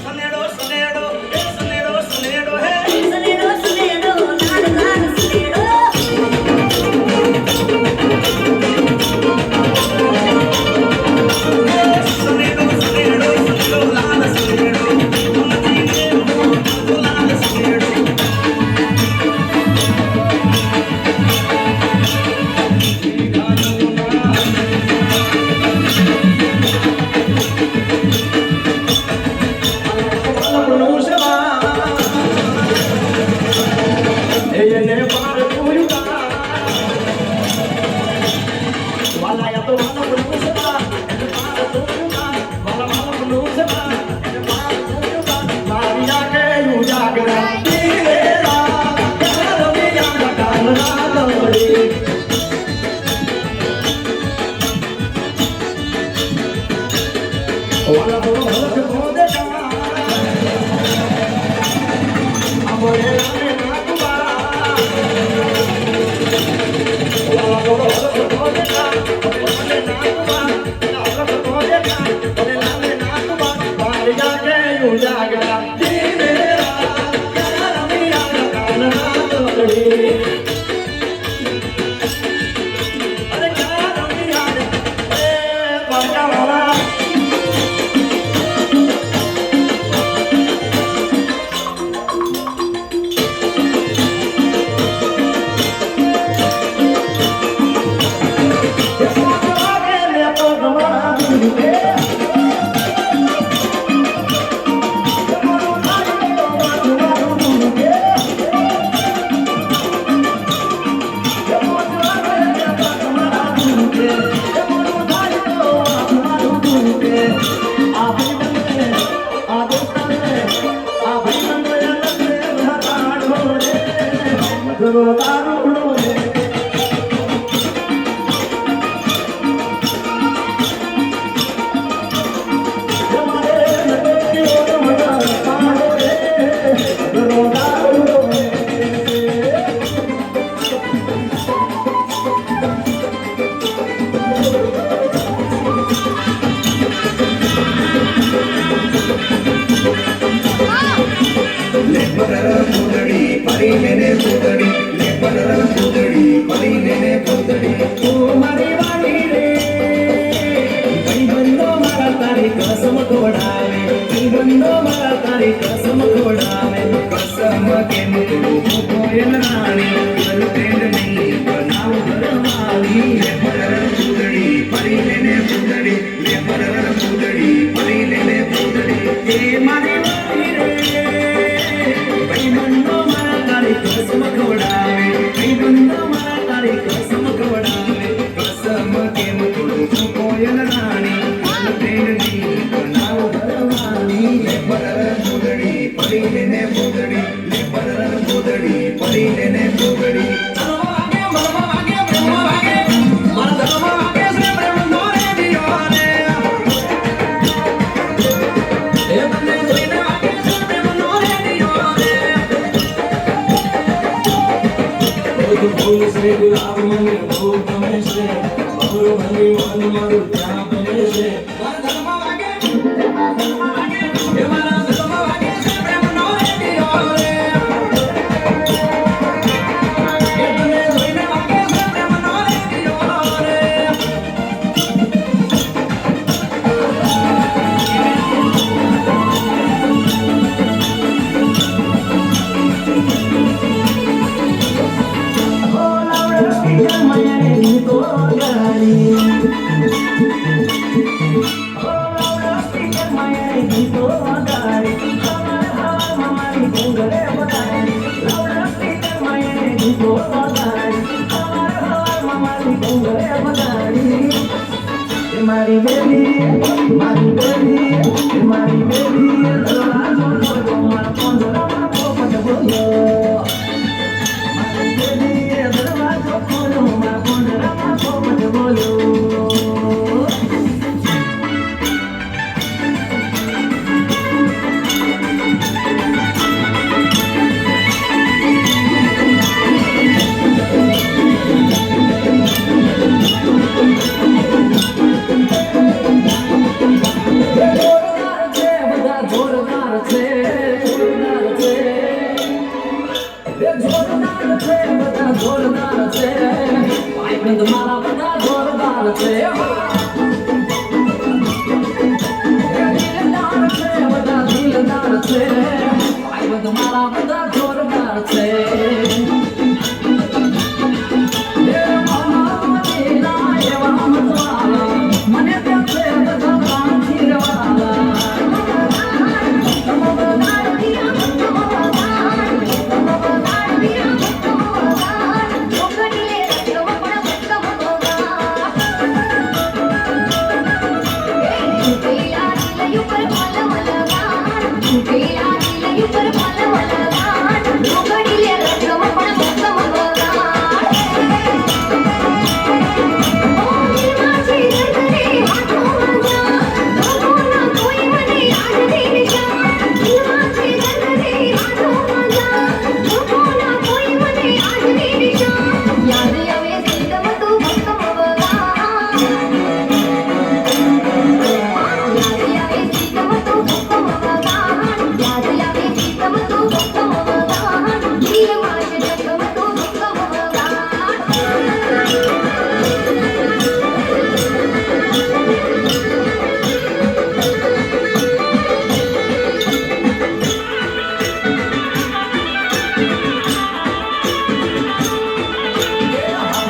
Sonero, sonero, sonero, hey. Sonero, sonero, you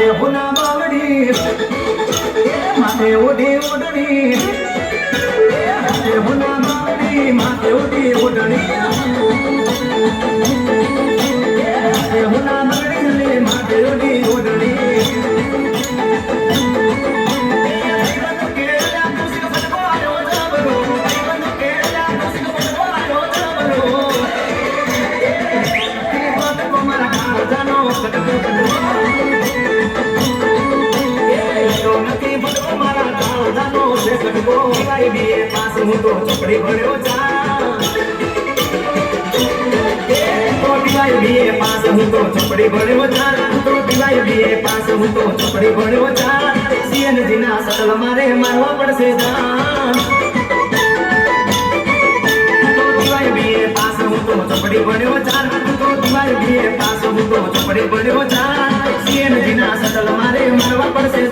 माथे होना बावड़ी माथे उड़ी उड़नी माथे होना बावड़ी माथे उड़ी उड़नी माथे होना बावड़ी माथे उड़ी उड़नी पास हूँ तो चपड़ी भरो पास हूँ तो चपड़ी भरो पास हूँ तो चपड़ी भरो सीएन जीना सकल मारे मारवा पड़से पास हूँ तो चपड़ी भरो पास हूँ तो चपड़ी भरो सीएन जीना सकल मारे मारवा पड़से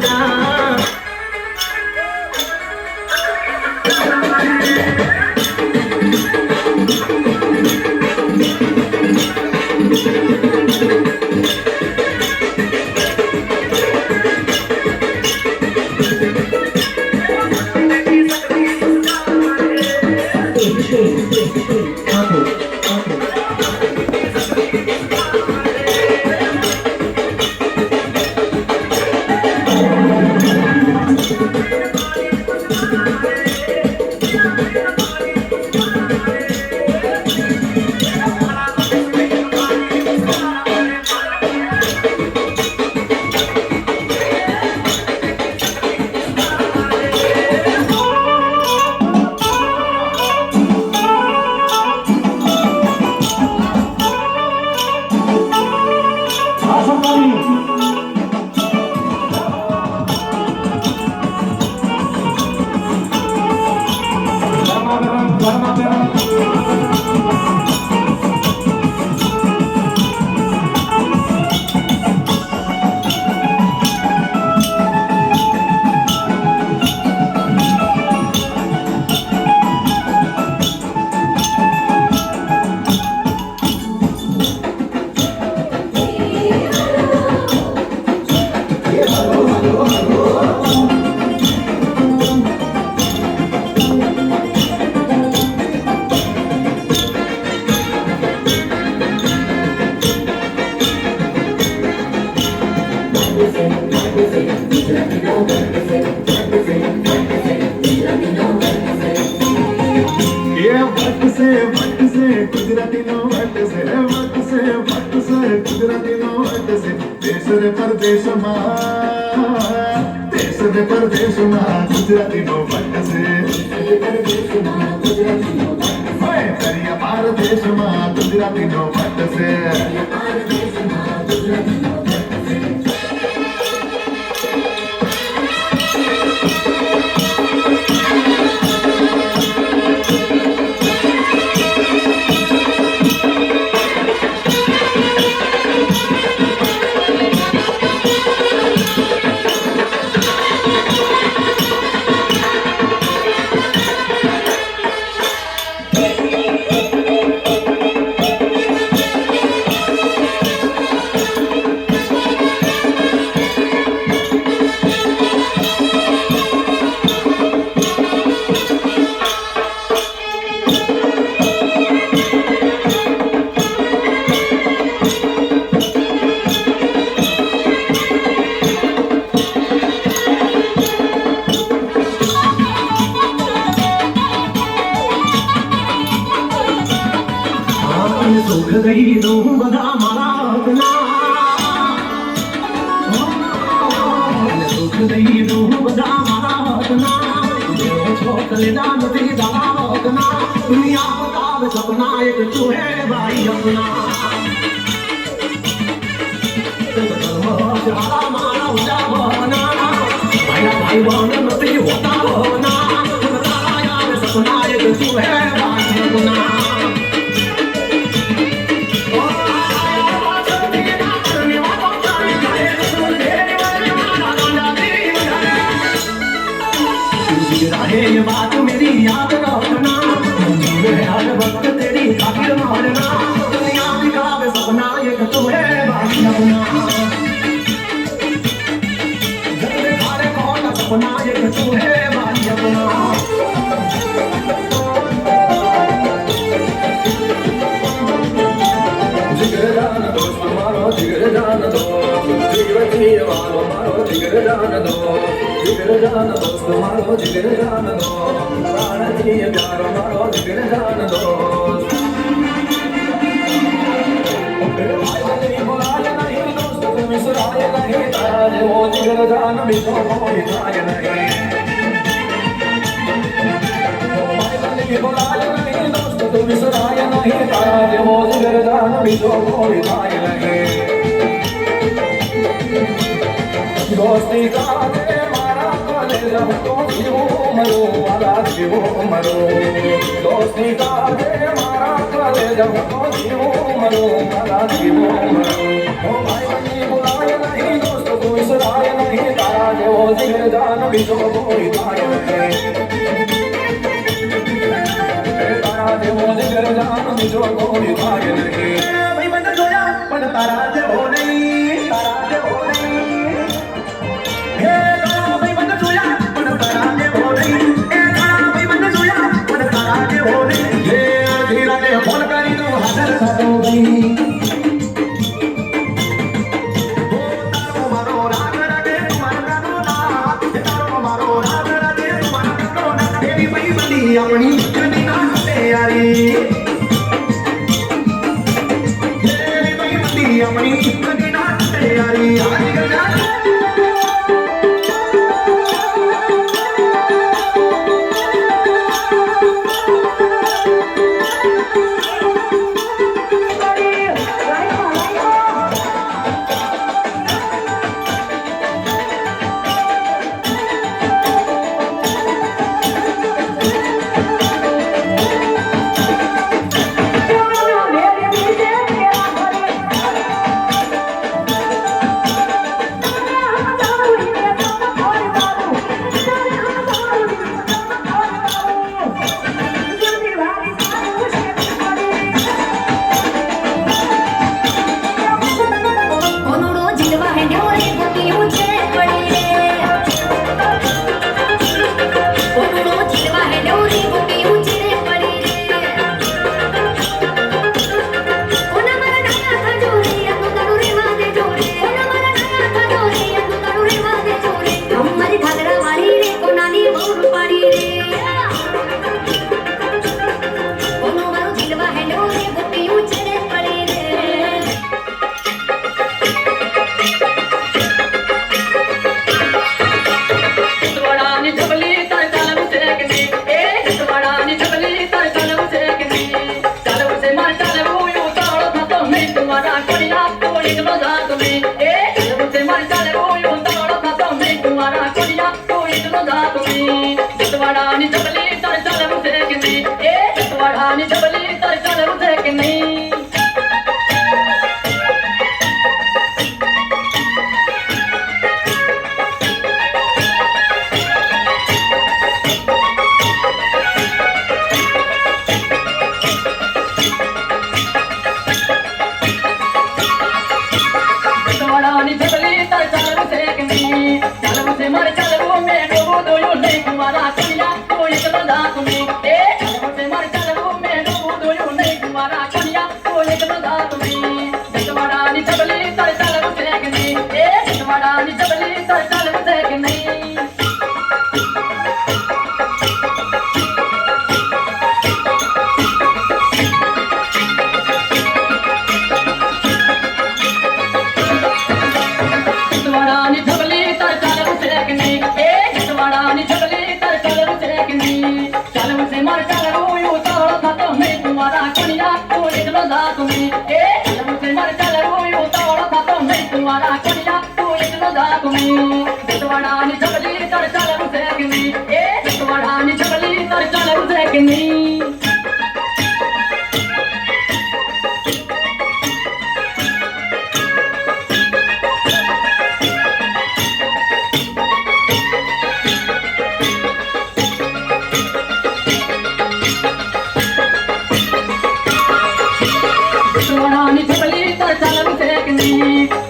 परदेश में गुजराती नो वट से दरिया पार देश में गुजराती नो वट से दुनिया बतावे सपना एक तू है भाई अपना मारा उजा बना भाई बहन नती होता होना सपना एक तू है भाई अपना ये बात मेरी याद रखना हर वक्त तेरी खातिर मारना दुनिया दिखावे सपना एक तू है बाकी अपना सपना एक तू है भाई अपना जिगर जान दोस्त मारो जिगर जान दो जिगर जी वालो मारो जिगर जान दो जिगर जान दोस्त मारो जिगर जान दो प्राण जी प्यारो मारो जिगर जान दो मिसराय नहीं ताज वो जिगर जान भी तो कोई ताज नहीं बुलाय नहीं दोस्त तुम मिसराय नहीं ताज वो जिगर जान भी तो कोई ताज नहीं दोस्ती का दे मारा कले जब तो जीवो मरो वाला जीवो मरो दोस्ती का दे मारा कले जब तो जीवो मरो वाला जीवो मरो ओ भाई बनी बुलाय नहीं दोस्त तू इसराय नहीं तारा जो जिगर जान भी तो कोई ताज नहीं तारा जो जिगर जान भी तो कोई ताज नहीं भाई बंद जोया पर तारा जो नहीं तारा जो नहीं फोन करी तो हाजर था गई तारो मारो राग रागे मन करो ना तारो मारो राग रागे मन करो ना तेरी भाई बनी अपनी कनी ना तैयारी तेरी भाई बनी अपनी कनी ना तैयारी आज गया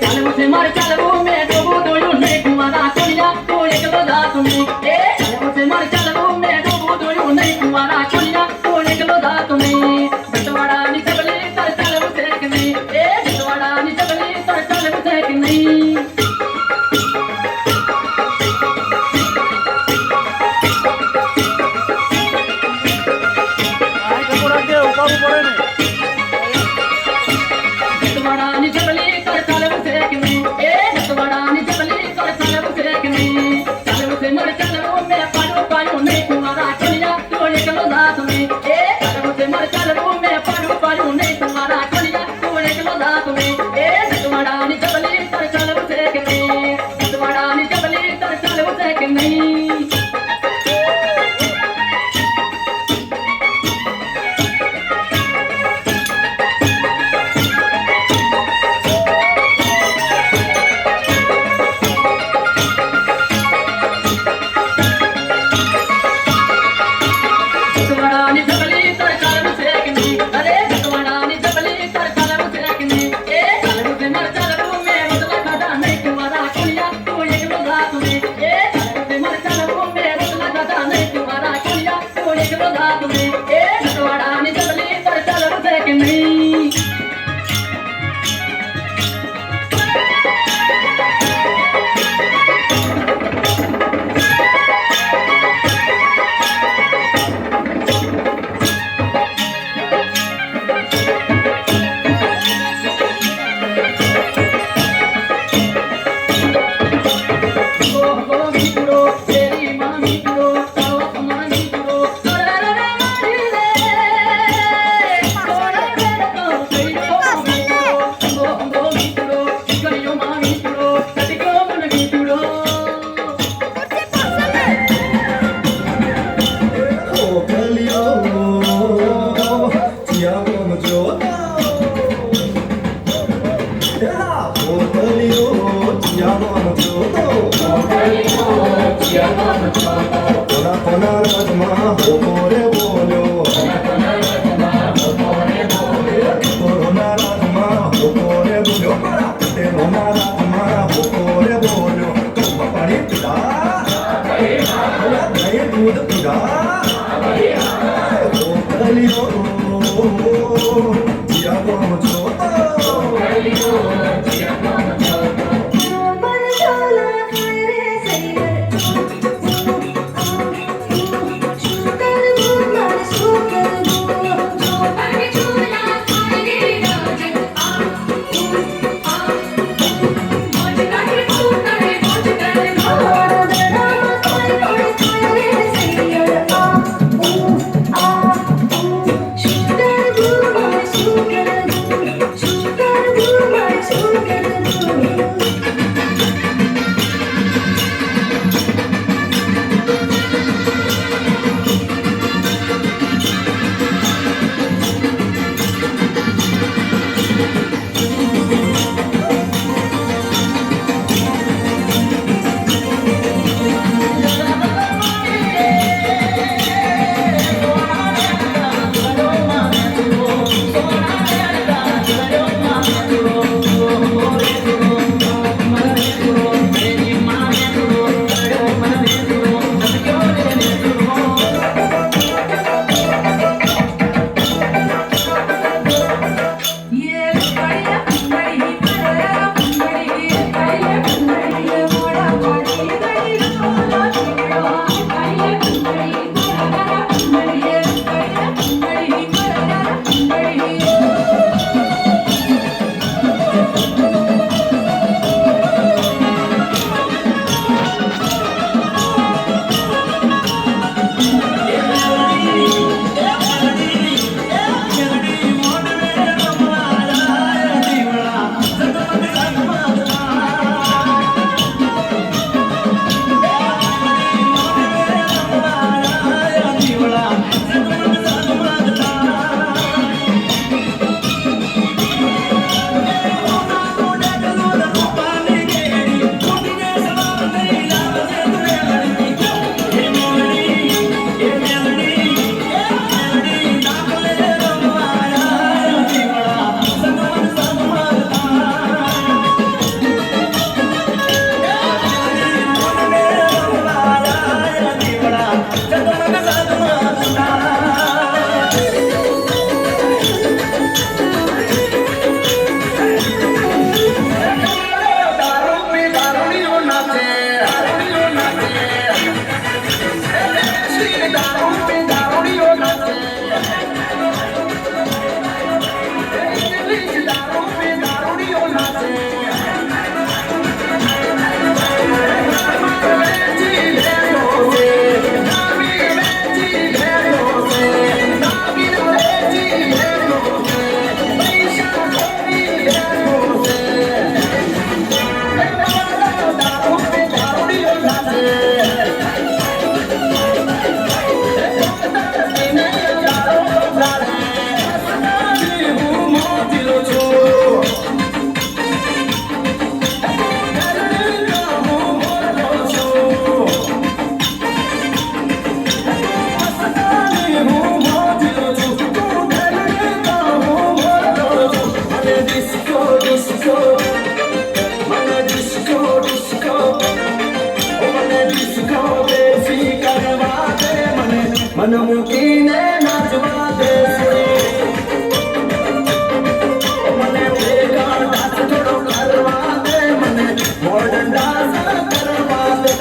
चल मुझे मार चल वो मैं डूबू दो यू नहीं तुम्हारा कोलिया तो एक तुम्हें ए मुझे मर चलो मैं डूबू दोयू नहीं तुम्हारा कुलिया तू निकलो दा तुम्हें बटवाड़ा नी चबली तर चल मुझे कि नहीं ए बटवाड़ा नी चबली तर चल मुझे कि नहीं बटवाड़ा नी चबली तर चल मुझे कि नहीं ए बटवाड़ा नी चबली तर चल मुझे कि नहीं चल मुझे मर चलो मैं पाडू पाडू नहीं तुम्हारा कुलिया तू निकलो दा तुम्हें ए चल मुझे मर चलो मैं पाडू पाडू नहीं तुम्हारा कुलिया तू निकलो दा तुम्हें ए बटवाड़ा नी चबली तर चल मुझे कि नहीं बटवाड़ा नी चबली तर चल मुझे कि नहीं बटवाड़ा नी चबली तर चल मुझे कि नहीं अरे बटवाड़ा नी चबली तर चल मुझे कि नहीं ए चल मुझे मर चलो मैं बदला खाता नहीं तुम्हारा कुलिया तू एक बजा तुम्हें ए चल मुझे मर મન મૂકીને નાચવા દે મને ભેગા નાચ થોડો કરવા દે મને મોડર્ન ડાન્સ કરવા દે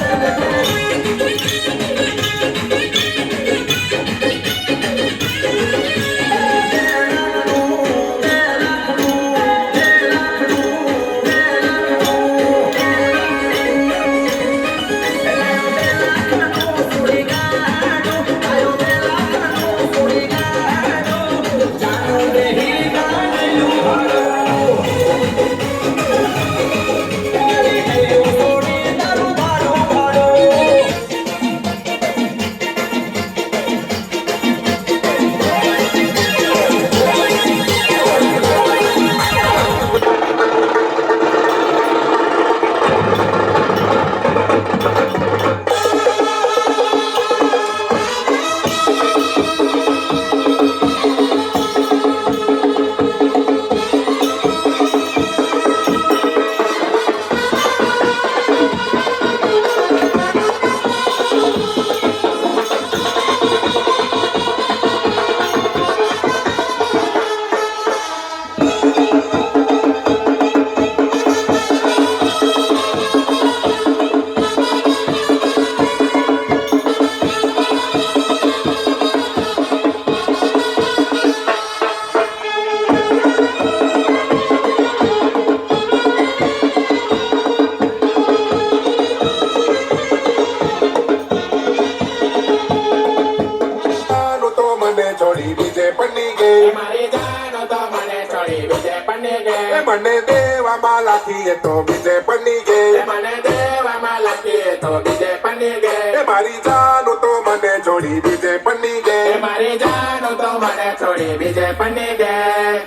છોડી બીજે પન્ની ગઈ મારી જાનો તો મને છોડી બીજે પન્ની ગઈ મને દેવામાં લાખી તો બીજે પન્ની ગઈ મને દેવામાં લાગી તો બીજે પન્ની ગઈ મારી જાનો તો મને છોડી બીજે પન્ની ગઈ મારી જાનો તો મને છોડી બીજે પન્ની ગઈ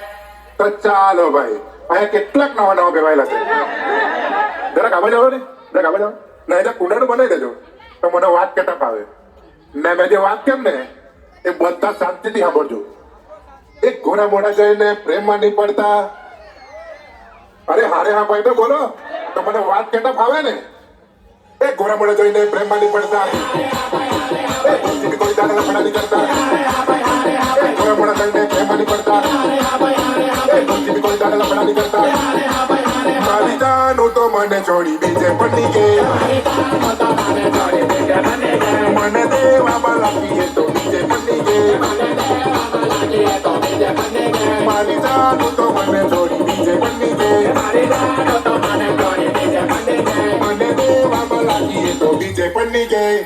તો ચાલો ભાઈ અહીંયા કેટલાક નવા નવા કહેવાયેલા છે જરાક આવા જાઓ ને જરાક આવા જાઓ ને એટલે કુંડાનું બનાવી દેજો તો મને વાત કેતા ફાવે ને મેં જે વાત કેમ ને એ બધા શાંતિથી સાંભળજો એક ઘોડા મોડા જઈને પ્રેમમાં નહીં પડતા અરે હારે હા ભાઈ તો બોલો તો મને વાત કેતા ફાવે ને એક ઘોડા મોડા જઈને પ્રેમમાં નહીં પડતા કોઈ દાદા લફડા નહીં કરતા એક ઘોડા મોડા જઈને પ્રેમમાં નહીં પડતા કોઈ દાદા લફડા નહીં કરતા મારી જાનું તો મને છોડી બીજે પડી ગઈ મને દેવામાં લાગી તો બીજે પડી ગઈ મારી જાનું તો મને છોડી બીજે પડી ગઈ મને દેવામાં લાગી તો બીજે પડી ગઈ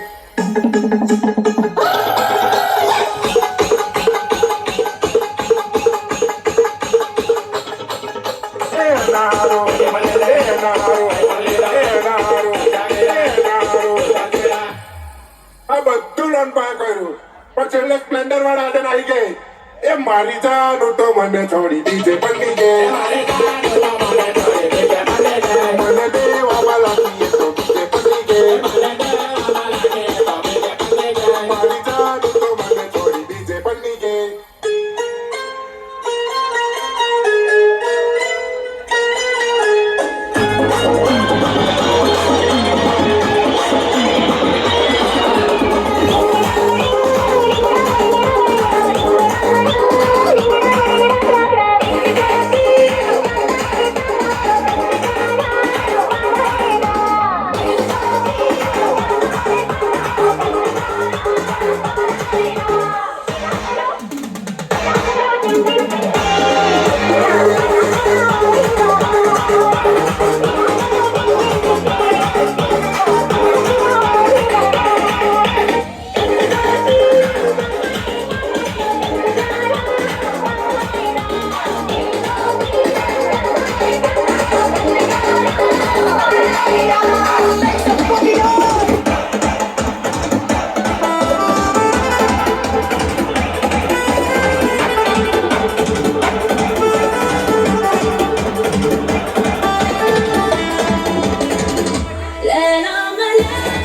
આ બધું લોન પા કર્યું પણ છેલ્લે સ્પ્લેન્ડર વાળા આજે આવી ગઈ એ મારી જાનું તો મને છોડી બીજે પડી ગઈ મને દેવામાં લાગી તો બીજે પડી ગઈ મારી જાનું તો મને છોડી બીજે પડી ગઈ Let on the